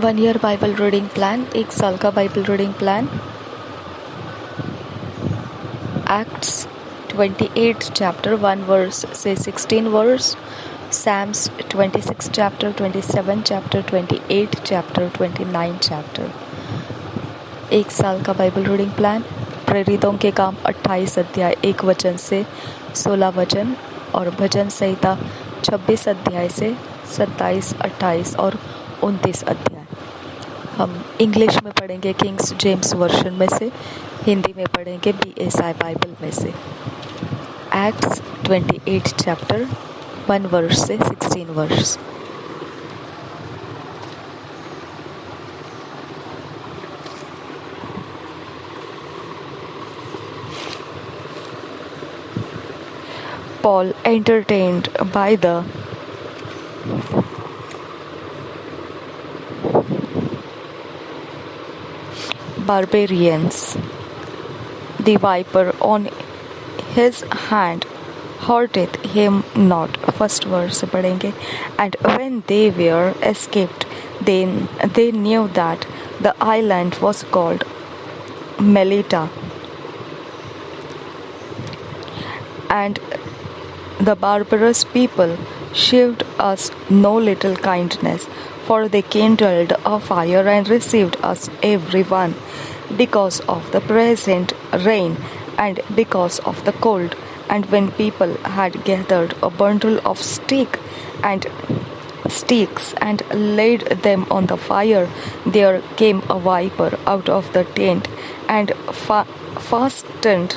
1 year Bible reading plan, 1 साल का Bible reading plan. Acts 28 chapter 1 verse से 16 verse, Psalms 26 chapter, 27 chapter, 28 chapter, 29 chapter. 1 साल का Bible reading plan. प्रेरितों के काम 28 अध्याय 1 वचन से 16 वचन और भजन संहिता 26 अध्याय से 27, 28 और 29 अध्याय। हम इंग्लिश में पढ़ेंगे किंग्स जेम्स वर्जन में से, हिंदी में पढ़ेंगे BSI बाइबल में से। एक्ट्स 28 चैप्टर 1 वर्स से 16 verse. Paul, entertained by the barbarians, the viper on his hand hurteth him not. First verse पढ़ेंगे. And when they were escaped, they knew that the island was called Melita, and the barbarous people shewed us no little kindness, for they kindled a fire and received us every one, because of the present rain and because of the cold. And when people had gathered a bundle of sticks and laid them on the fire, there came a viper out of the tent and fastened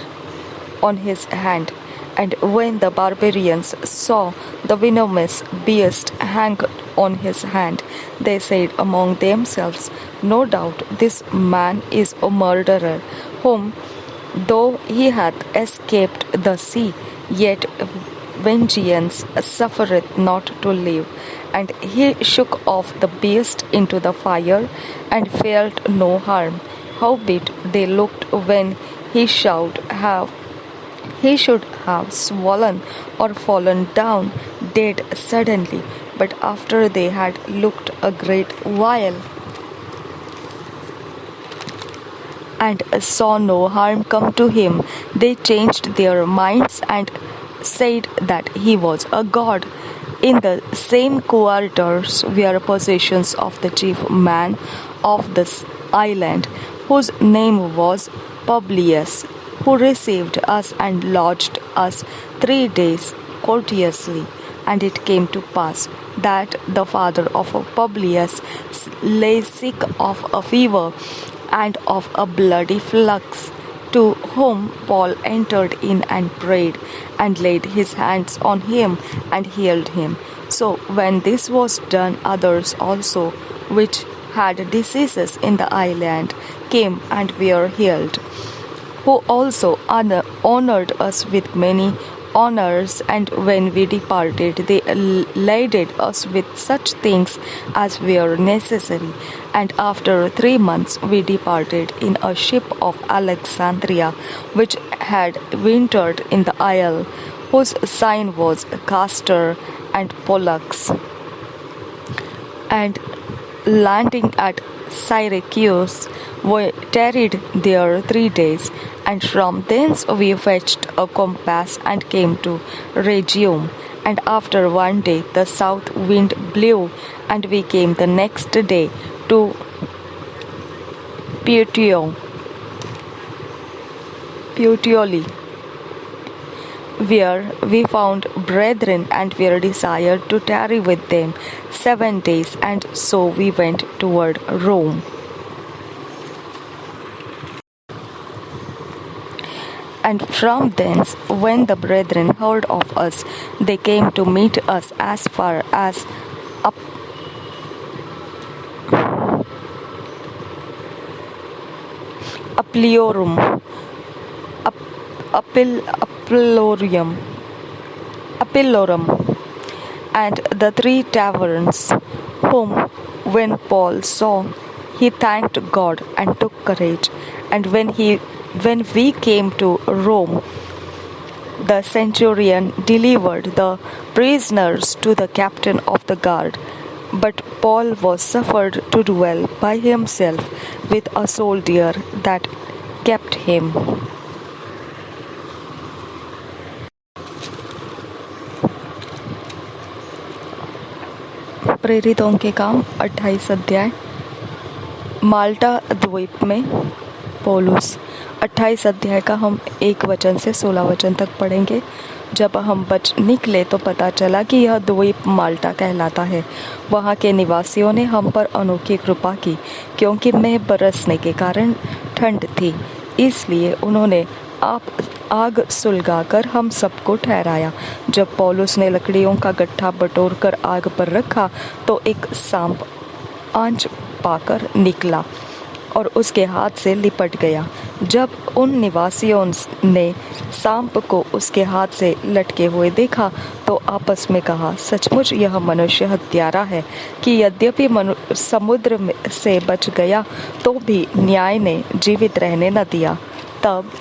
on his hand. And when the barbarians saw the venomous beast hang on his hand, they said among themselves, No doubt this man is a murderer, whom, though he hath escaped the sea, yet vengeance suffereth not to live. And he shook off the beast into the fire, and felt no harm. Howbeit they looked when he should have swollen or fallen down dead suddenly. But after they had looked a great while and saw no harm come to him, they changed their minds and said that he was a god. In the same quarters were possessions of the chief man of this island, whose name was Publius, who received us and lodged us 3 days courteously. And it came to pass that the father of Publius lay sick of a fever and of a bloody flux, to whom Paul entered in and prayed, and laid his hands on him and healed him. So when this was done, others also, which had diseases in the island, came and were healed, who also honored us with many honors. And when we departed, they laded us with such things as were necessary. And after 3 months we departed in a ship of Alexandria, which had wintered in the isle, whose sign was Castor and Pollux. And landing at Syracuse, we tarried there 3 days, and from thence we fetched a compass and came to Rhegium. And after 1 day the south wind blew, and we came the next day to Puteoli, where we found brethren and were desired to tarry with them 7 days, and so we went toward Rome. And from thence, when the brethren heard of us, they came to meet us as far as Apillorum, and the 3 taverns, whom when Paul saw, he thanked God and took courage. And when we came to Rome, the centurion delivered the prisoners to the captain of the guard, But Paul was suffered to dwell by himself with a soldier that kept him. प्रेरितों के काम 28 अध्याय। माल्टा द्वीप में पौलुस। 28 अध्याय का हम 1 वचन से 16 वचन तक पढ़ेंगे। जब हम बच निकले तो पता चला कि यह द्वीप माल्टा कहलाता है। वहाँ के निवासियों ने हम पर अनोखी कृपा की, क्योंकि मेघ बरसने के कारण ठंड थी। इसलिए उन्होंने आग सुलगाकर हम सबको ठहराया। जब पौलुस ने लकड़ियों का गट्ठा बटोर कर आग पर रखा तो एक सांप आंच पाकर निकला और उसके हाथ से लिपट गया। जब उन निवासियों ने सांप को उसके हाथ से लटके हुए देखा तो आपस में कहा, सचमुच यह मनुष्य हत्यारा है कि यद्यपि समुद्र से बच गया तो भी न्याय ने जीवित रहने न दिया। तब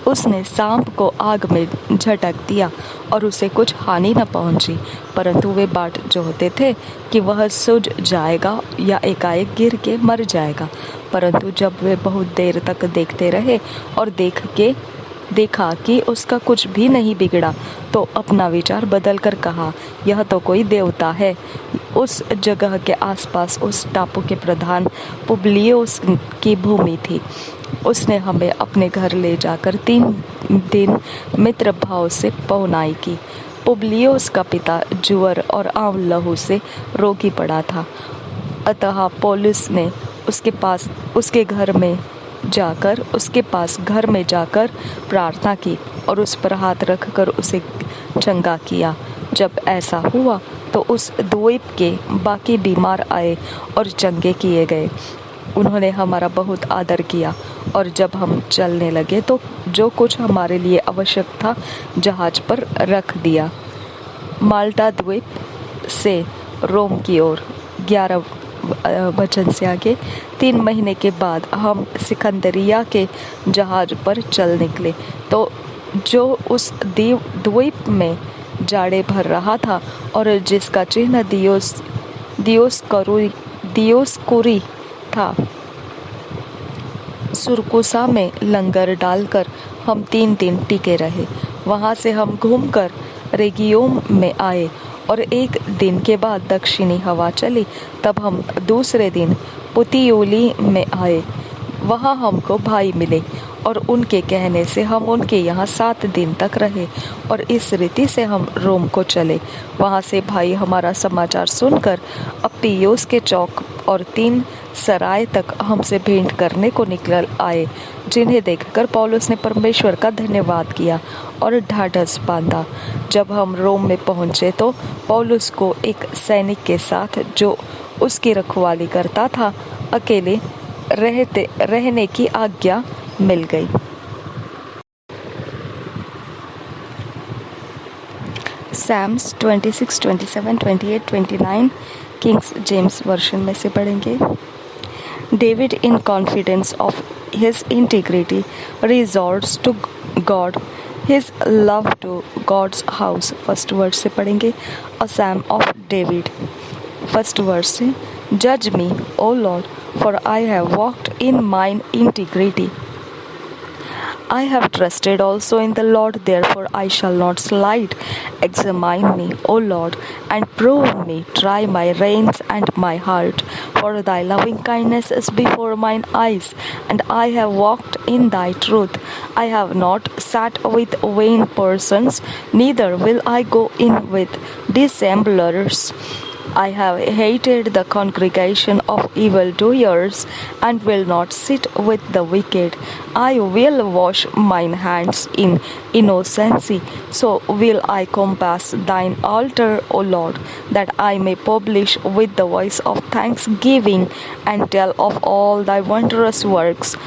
उसने सांप को आग में झटक दिया और उसे कुछ हानि न पहुंची, परंतु वे बाट जोहते थे कि वह सूझ जाएगा या एकाएक गिर के मर जाएगा। परंतु जब वे बहुत देर तक देखते रहे और देखा कि उसका कुछ भी नहीं बिगड़ा, तो अपना विचार बदल कर कहा, यह तो कोई देवता है। उस जगह के आसपास उस टापू के प्रधान पुबलियोस की भूमि थी। उसने हमें अपने घर ले जाकर 3 दिन मित्र भाव से पहुनाई की। पुबलियोस का पिता जुअर और आंव लहू से रोगी पड़ा था। अतः पौलुस ने उसके पास घर में जाकर प्रार्थना की और उस पर हाथ रखकर उसे चंगा किया। जब ऐसा हुआ तो उस द्वीप के बाकी बीमार आए और चंगे किए गए। उन्होंने हमारा बहुत आदर किया और जब हम चलने लगे तो जो कुछ हमारे लिए आवश्यक था जहाज पर रख दिया। माल्टा द्वीप से रोम की ओर। 11 वचन से आगे। 3 महीने के बाद हम सिकंदरिया के जहाज पर चल निकले, तो जो उस द्वीप में जाड़े भर रहा था और जिसका चिन्ह दियोस्कुरी था। सुरकुसा में लंगर डालकर हम 3 दिन टिके रहे। वहां से हम घूमकर रेगियोम में आए और 1 दिन के बाद दक्षिणी हवा चली। तब हम दूसरे दिन पुतियोली में आए। वहां हमको भाई मिले और उनके कहने से हम उनके यहाँ 7 दिन तक रहे और इस रीति से हम रोम को चले। वहाँ से भाई हमारा समाचार सुनकर अप्पियोस के चौक और 3 सराय तक हमसे भेंट करने को निकल आए, जिन्हें देखकर पौलुस ने परमेश्वर का धन्यवाद किया और ढाढ़स बांधा। जब हम रोम में पहुँचे तो पौलुस को एक सैनिक के साथ, जो उसकी रखवाली करता था, अकेले रहने की आज्ञा मिल गई। Psalms 26, 27, 28, 29 किंग्स जेम्स वर्जन में से पढ़ेंगे। David in confidence of his integrity resorts to God, his love to God's house. First word से पढ़ेंगे। A psalm of David. First word से, जज me O Lord, for I have walked in mine integrity. I have trusted also in the Lord, therefore I shall not slide. Examine me, O Lord, and prove me. Try my reins and my heart. For thy loving kindness is before mine eyes, and I have walked in thy truth. I have not sat with vain persons, neither will I go in with dissemblers. I have hated the congregation of evildoers, and will not sit with the wicked. I will wash mine hands in innocency, so will I compass thine altar, O Lord, that I may publish with the voice of thanksgiving, and tell of all thy wondrous works.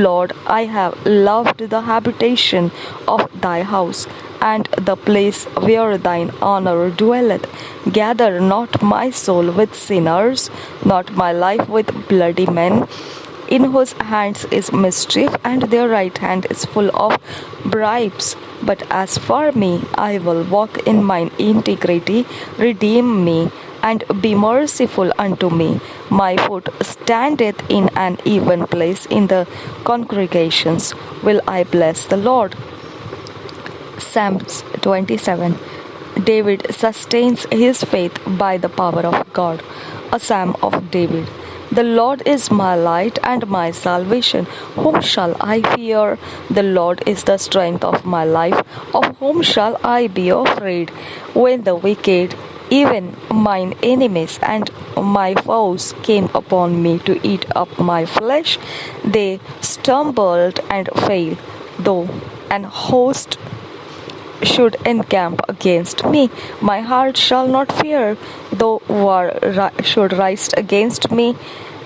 Lord, I have loved the habitation of thy house, and the place where thine honor dwelleth. Gather not my soul with sinners, not my life with bloody men, in whose hands is mischief, and their right hand is full of bribes. But as for me, I will walk in mine integrity. Redeem me, and be merciful unto me. My foot standeth in an even place in the congregations. Will I bless the Lord? Psalms 27. David sustains his faith by the power of God. A Psalm of David. The Lord is my light and my salvation. Whom shall I fear? The Lord is the strength of my life. Of whom shall I be afraid? When the wicked, even mine enemies and my foes, came upon me to eat up my flesh, they stumbled and fell. Though an host should encamp against me, my heart shall not fear. Though war should rise against me,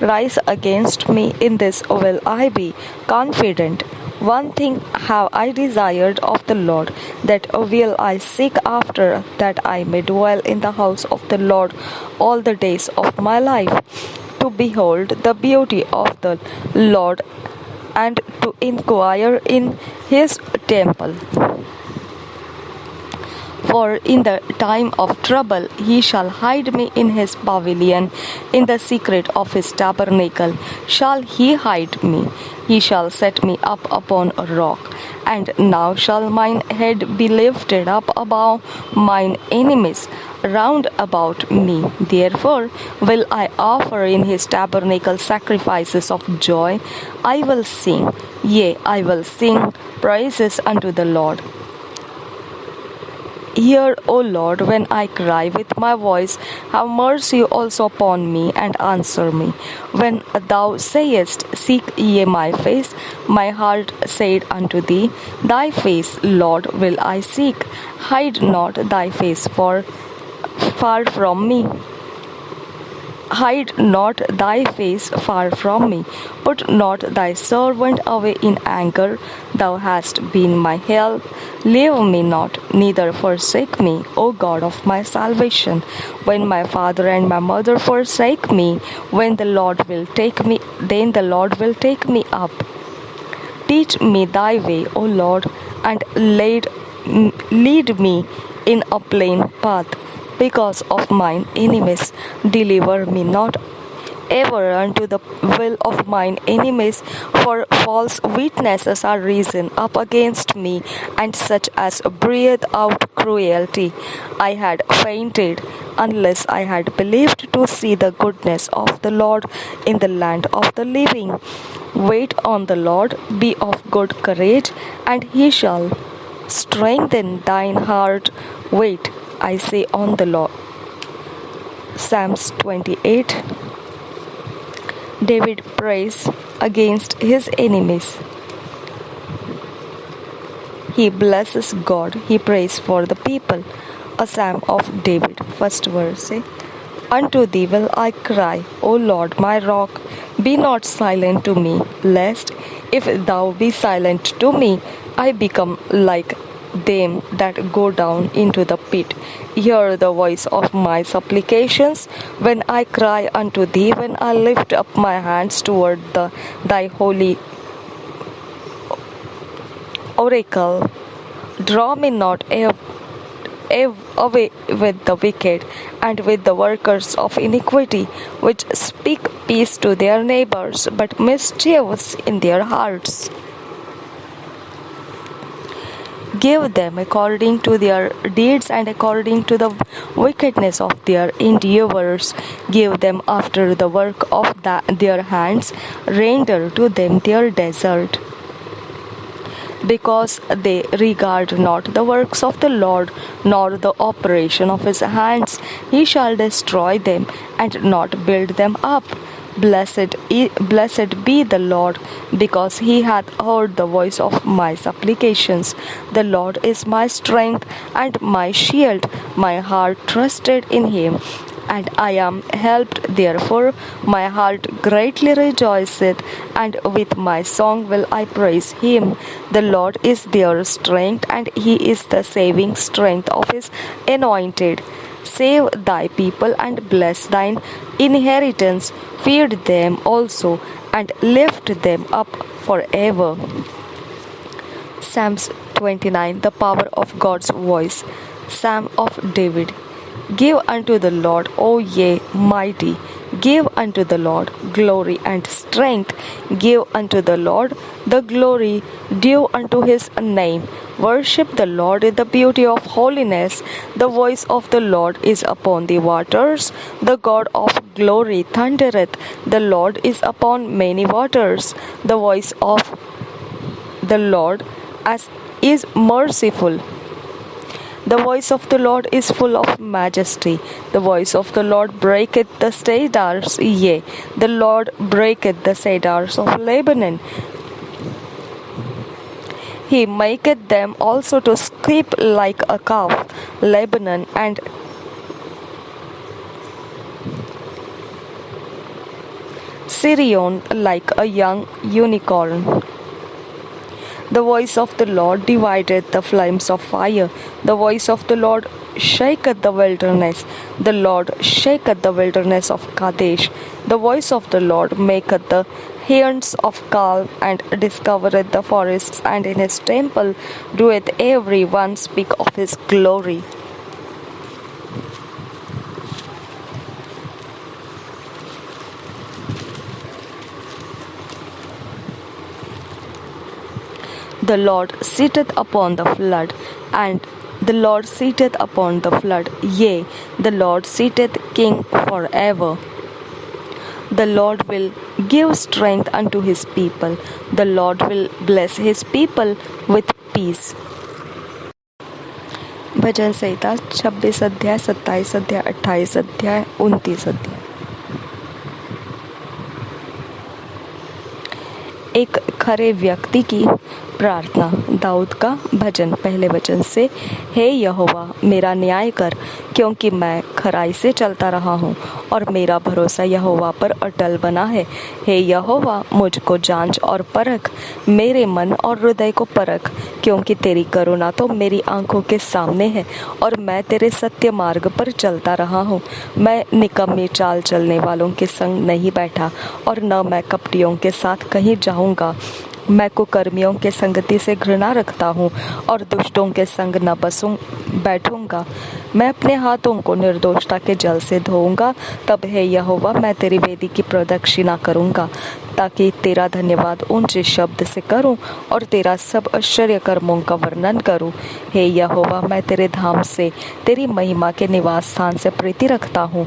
in this will I be confident. One thing have I desired of the Lord, that will I seek after, that I may dwell in the house of the Lord all the days of my life, to behold the beauty of the Lord, and to inquire in his temple. For in the time of trouble he shall hide me in his pavilion, in the secret of his tabernacle shall he hide me. He shall set me up upon a rock. And now shall mine head be lifted up above mine enemies round about me. Therefore will I offer in his tabernacle sacrifices of joy. I will sing, yea, I will sing praises unto the Lord. Hear, O Lord, when I cry with my voice. Have mercy also upon me, and answer me. When thou sayest, Seek ye my face, my heart said unto thee, Thy face, Lord, will I seek. Hide not thy face far from me. Hide not thy face far from me. Put not thy servant away in anger. Thou hast been my help. Leave me not, neither forsake me, O God of my salvation. When my father and my mother forsake me, then the Lord will take me up. Teach me thy way, O Lord, and lead me in a plain path. Because of mine enemies, deliver me not ever unto the will of mine enemies, for false witnesses are risen up against me, and such as breathe out cruelty. I had fainted, unless I had believed to see the goodness of the Lord in the land of the living. Wait on the Lord, be of good courage, and he shall strengthen thine heart. Wait, I say, on the Lord. Psalms 28. David prays against his enemies. He blesses God. He prays for the people. A Psalm of David. First verse. Unto thee will I cry, O Lord, my rock. Be not silent to me, lest, if thou be silent to me, I become like them that go down into the pit. Hear the voice of my supplications when I cry unto thee, when I lift up my hands toward thy holy oracle. Draw me not away with the wicked and with the workers of iniquity, which speak peace to their neighbors, but mischiefs in their hearts. Give them according to their deeds and according to the wickedness of their endeavors. Give them after the work of their hands. Render to them their desert. Because they regard not the works of the Lord, nor the operation of his hands, he shall destroy them and not build them up. Blessed be the Lord, because he hath heard the voice of my supplications. The Lord is my strength and my shield. My heart trusted in him, and I am helped. Therefore my heart greatly rejoiceth, and with my song will I praise him. The Lord is their strength, and he is the saving strength of his anointed. Save thy people and bless thine inheritance. Feed them also, and lift them up forever. Psalms 29. The power of God's voice. Psalm of David. Give unto the Lord, O ye mighty, give unto the Lord glory and strength. Give unto the Lord the glory due unto his name. Worship the Lord in the beauty of holiness. The voice of the Lord is upon the waters. The God of glory thundereth. The Lord is upon many waters. The voice of the Lord is merciful. The voice of the Lord is full of majesty. The voice of the Lord breaketh the cedars. Yea, the Lord breaketh the cedars of Lebanon. He maketh them also to skip like a calf, Lebanon and Sirion like a young unicorn. The voice of the Lord divideth the flames of fire. The voice of the Lord shaketh the wilderness. The Lord shaketh the wilderness of Kadesh. The voice of the Lord maketh the horns of calm, and discovereth the forests, and in his temple doeth every one speak of his glory. The Lord sitteth upon the flood, and the Lord sitteth upon the flood. Yea, the Lord sitteth king forever. The Lord will give strength unto his people. The Lord will bless his people with peace. भजन संहिता 26 अध्याय, 27 अध्याय, 28 अध्याय, 29 अध्याय। एक खरे व्यक्ति की प्रार्थना। दाऊद का भजन। पहले वचन से, हे यहोवा मेरा न्याय कर, क्योंकि मैं खराई से चलता रहा हूँ और मेरा भरोसा यहोवा पर अटल बना है। हे यहोवा मुझको जांच और परख, मेरे मन और हृदय को परख, क्योंकि तेरी करुणा तो मेरी आंखों के सामने है और मैं तेरे सत्य मार्ग पर चलता रहा हूँ। मैं निकम्मी चाल चलने वालों के संग नहीं बैठा और न मैं कपटियों के साथ कहीं जाऊँगा। मैं कुकर्मियों के संगति से घृणा रखता हूँ और दुष्टों के संग न बैठूंगा। मैं अपने हाथों को निर्दोषता के जल से धोऊंगा। तब हे यहोवा मैं तेरी वेदी की प्रदक्षिणा करूंगा, ताकि तेरा धन्यवाद ऊंचे शब्द से करूं और तेरा सब आश्चर्य कर्मों का वर्णन करूं। हे यहोवा मैं तेरे धाम से, तेरी महिमा के निवास स्थान से प्रीति रखता हूं।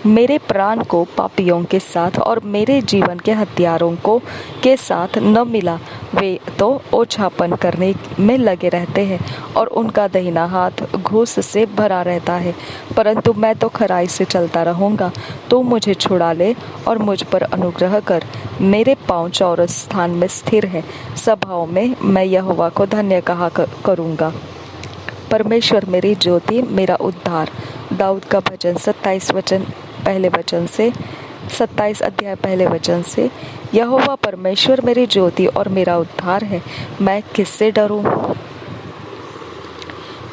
मेरे प्राण को पापियों के साथ और मेरे जीवन के हत्यारों को के साथ न मिला। वे तो ओछापन करने में लगे रहते हैं और उनका दाहिना हाथ घूस से भरा रहता है। परंतु मैं तो खराई से चलता रहूंगा। तू मुझे छुड़ा ले और मुझ पर अनुग्रह कर। मेरे पाँव चौरस स्थान में स्थिर है। सभाओं में मैं यहोवा को धन्य कहा करूंगा। परमेश्वर मेरी ज्योति, मेरा उद्धार। दाऊद का भजन 27 वचन पहले वचन से, 27 अध्याय पहले वचन से। यहोवा परमेश्वर मेरी ज्योति और मेरा उद्धार है, मैं किससे डरूं?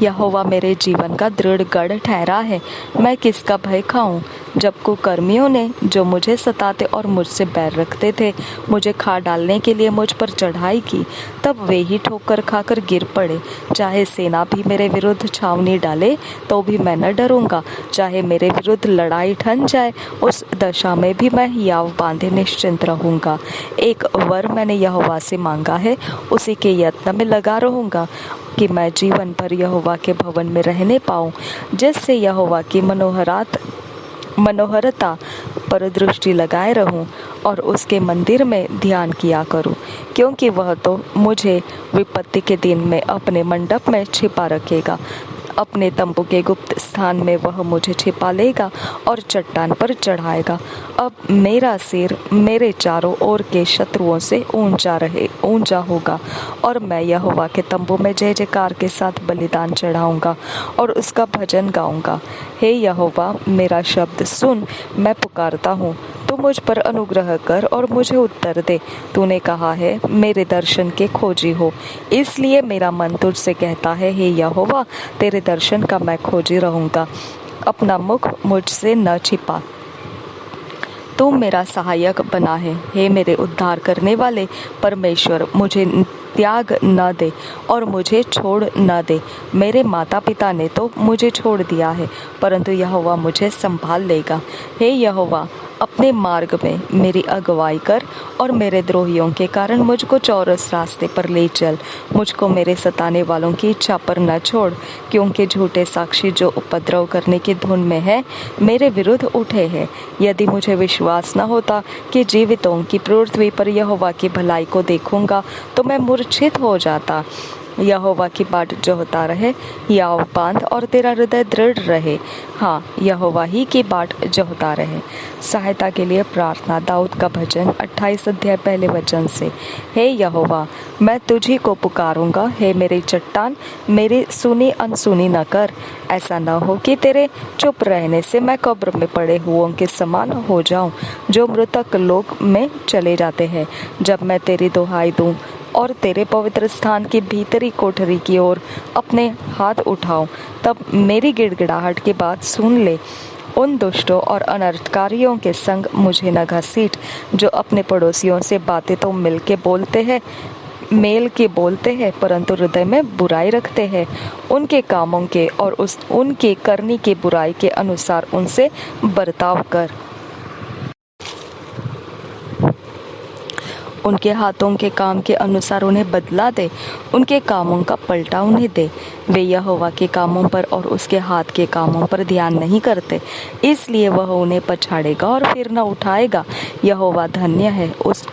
यहोवा मेरे जीवन का दृढ़ गढ़ ठहरा है, मैं किसका भय खाऊं? जब कुकर्मियों ने, जो मुझे सताते और मुझसे बैर रखते थे, मुझे खा डालने के लिए मुझ पर चढ़ाई की, तब वे ही ठोकर खाकर गिर पड़े। चाहे सेना भी मेरे विरुद्ध छावनी डाले तो भी मैं न डरूंगा। चाहे मेरे विरुद्ध लड़ाई ठन जाए, उस दशा में भी मैं हियाव बांधे निश्चिंत रहूंगा। एक वर मैंने यहोवा से मांगा है, उसी के यत्न में लगा रहूंगा कि मैं जीवन भर यहोवा के भवन में रहने पाऊं, जिससे यहोवा की मनोहरता पर दृष्टि लगाए रहूं और उसके मंदिर में ध्यान किया करूं, क्योंकि वह तो मुझे विपत्ति के दिन में अपने मंडप में छिपा रखेगा। अपने तंबू के गुप्त स्थान में वह मुझे छिपा लेगा और चट्टान पर चढ़ाएगा। अब मेरा सिर मेरे चारों ओर के शत्रुओं से ऊंचा होगा और मैं यहोवा के तंबू में जय जयकार के साथ बलिदान चढ़ाऊंगा और उसका भजन गाऊंगा। हे यहोवा मेरा शब्द सुन, मैं पुकारता हूँ, तू मुझ पर अनुग्रह कर और मुझे उत्तर दे। तूने कहा है, मेरे दर्शन के खोजी हो, इसलिए मेरा मन तुझसे कहता है, हे यहोवा तेरे दर्शन का मैं खोजी रहूंगा। अपना मुख मुझसे न छिपा। तू मेरा सहायक बना है। हे मेरे उद्धार करने वाले परमेश्वर, मुझे त्याग न दे और मुझे छोड़ न दे। मेरे माता पिता ने तो मुझे छोड़ दिया है, परंतु यहोवा मुझे संभाल लेगा। हे यहोवा, अपने मार्ग में मेरी अगुवाई कर और मेरे द्रोहियों के कारण मुझको चौरस रास्ते पर ले चल। मुझको मेरे सताने वालों की इच्छा पर न छोड़, क्योंकि झूठे साक्षी जो उपद्रव करने की धुन में है मेरे विरुद्ध उठे हैं। यदि मुझे विश्वास न होता कि जीवितों की पृथ्वी पर यहोवा की भलाई को देखूंगा, तो मैं मूर्छित हो जाता। यहोवा की बाट जोहता रहे, याव बांध और तेरा हृदय दृढ़ रहे। हाँ, यहोवा ही की बाट जोहता रहे। सहायता के लिए प्रार्थना। दाऊद का भजन 28 अध्याय पहले वचन से। हे यहोवा, मैं तुझी को पुकारूंगा। हे मेरी चट्टान, मेरी सुनी अनसुनी न कर। ऐसा न हो कि तेरे चुप रहने से मैं कब्र में पड़े हुओं के समान हो जाऊं, जो मृतक लोक में चले जाते हैं। जब मैं तेरी दुहाई दूं और तेरे पवित्र स्थान की भीतरी कोठरी की ओर अपने हाथ उठाऊं, तब मेरी गिड़गिड़ाहट की बात सुन ले। उन दुष्टों और अनर्थकारियों के संग मुझे न घसीट, जो अपने पड़ोसियों से बातें तो मेल के बोलते हैं, परंतु हृदय में बुराई रखते हैं। उनके कामों के और उनके करनी की बुराई के अनुसार उनसे बर्ताव कर। उनके हाथों के काम के अनुसार उन्हें बदला दे, उनके कामों का पलटा उन्हें दे। वे यहोवा के कामों पर और उसके हाथ के कामों पर ध्यान नहीं करते, इसलिए वह उन्हें पछाड़ेगा और फिर न उठाएगा। यहोवा धन्य है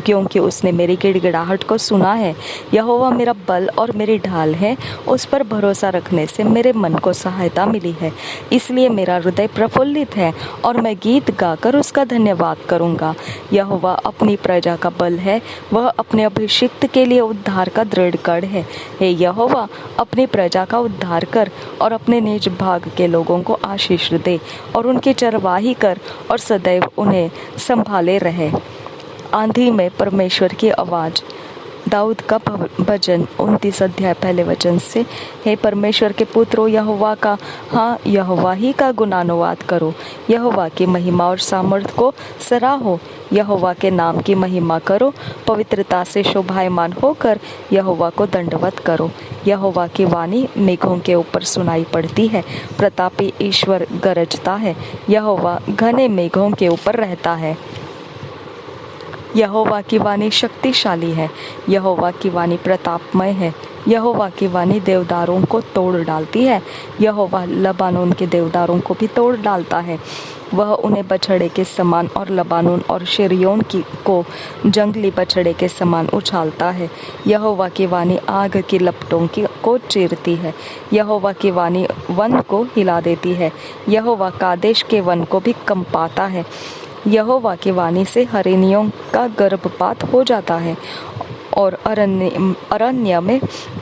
क्योंकि उसने मेरी गिड़गिड़ाहट को सुना है। यहोवा मेरा बल और मेरी ढाल है, उस पर भरोसा रखने से मेरे मन को सहायता मिली है। इसलिए मेरा हृदय प्रफुल्लित है और मैं गीत गाकर उसका धन्यवाद करूंगा। यहोवा अपनी प्रजा का बल है, वह अपने अभिषिक्त के लिए उद्धार का दृढ़ गढ़ है। हे यहोवा, अपनी प्रजा का उद्धार कर और अपने निज भाग के लोगों को आशीष दे और उनकी चरवाही कर और सदैव उन्हें संभाले रहे। आंधी में परमेश्वर की आवाज़। दाऊद का भजन 29 अध्याय पहले वचन से। हे परमेश्वर के पुत्रों, यहोवा का, हाँ, यहोवा ही का गुणानुवाद करो। यहोवा की महिमा और सामर्थ को सराहो। यहोवा के नाम की महिमा करो। पवित्रता से शोभायमान होकर यहोवा को दंडवत करो। यहोवा की वाणी मेघों के ऊपर सुनाई पड़ती है। प्रतापी ईश्वर गरजता है। यहोवा घने मेघों के ऊपर रहता है। यहोवा की वाणी शक्तिशाली है। यहोवा की वाणी प्रतापमय है। यहोवा की वाणी देवदारों को तोड़ डालती है। यहोवा लबानोन के देवदारों को भी तोड़ डालता है। वह उन्हें बछड़े के समान और लबानोन और शिरियोन को जंगली बछड़े के समान उछालता है। यहोवा की वाणी आग की लपटों को चीरती है। यहोवा की वाणी वन को हिला देती है। यहोवा कादेश के वन को भी कंपाता है। यहोवा की वाणी से हरिणियों का गर्भपात हो जाता है और अरण्य में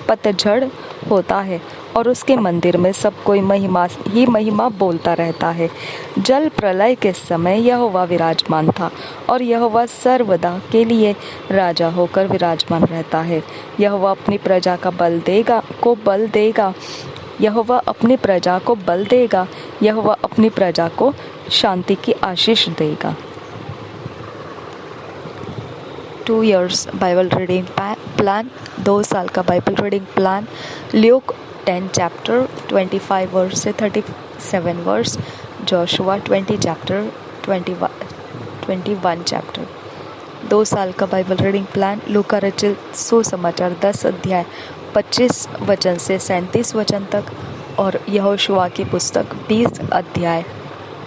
पतझड़ होता है और उसके मंदिर में सब कोई महिमा ही महिमा बोलता रहता है। जल प्रलय के समय यहोवा विराजमान था और यहोवा सर्वदा के लिए राजा होकर विराजमान रहता है। यहोवा अपनी प्रजा का बल देगा। यहोवा अपनी प्रजा को बल देगा। यहोवा अपनी प्रजा को शांति की आशीष देगा। 2 years बाइबल रीडिंग प्लान। 2 साल का Bible reading plan. Luke 10 chapter 25 verse से 37 वर्स। Joshua 20 chapter 21 chapter. 2 साल का बाइबल रीडिंग प्लान। लूका रचित सुसमाचार 10 अध्याय 25 वचन से 37 वचन तक और यहोशुआ की पुस्तक 20 अध्याय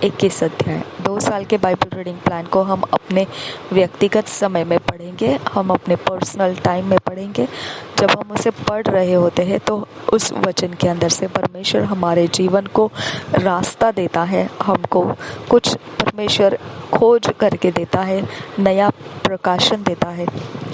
21 अध्याय। 2 साल के बाइबल रीडिंग प्लान को हम अपने व्यक्तिगत समय में पढ़ेंगे, हम अपने पर्सनल टाइम में पढ़ेंगे। जब हम उसे पढ़ रहे होते हैं तो उस वचन के अंदर से परमेश्वर हमारे जीवन को रास्ता देता है, हमको कुछ परमेश्वर खोज करके देता है, नया प्रकाशन देता है।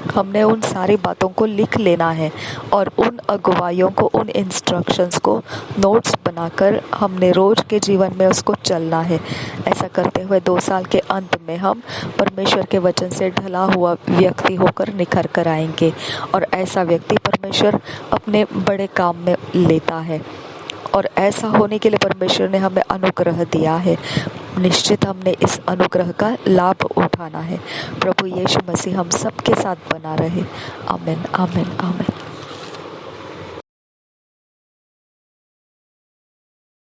हमने उन सारी बातों को लिख लेना है और उन अगुवाइयों को, उन इंस्ट्रक्शंस को नोट्स बनाकर हमने रोज के जीवन में उसको चलना है। ऐसा करते हुए 2 साल के अंत में हम परमेश्वर के वचन से ढला हुआ व्यक्ति होकर निखर कर आएंगे और ऐसा व्यक्ति परमेश्वर अपने बड़े काम में लेता है और ऐसा होने के लिए परमेश्वर ने हमें अनुग्रह दिया है। निश्चित हमने इस अनुग्रह का लाभ उठाना है। प्रभु यीशु मसीह हम सबके साथ बना रहे। आमीन, आमीन, आमीन।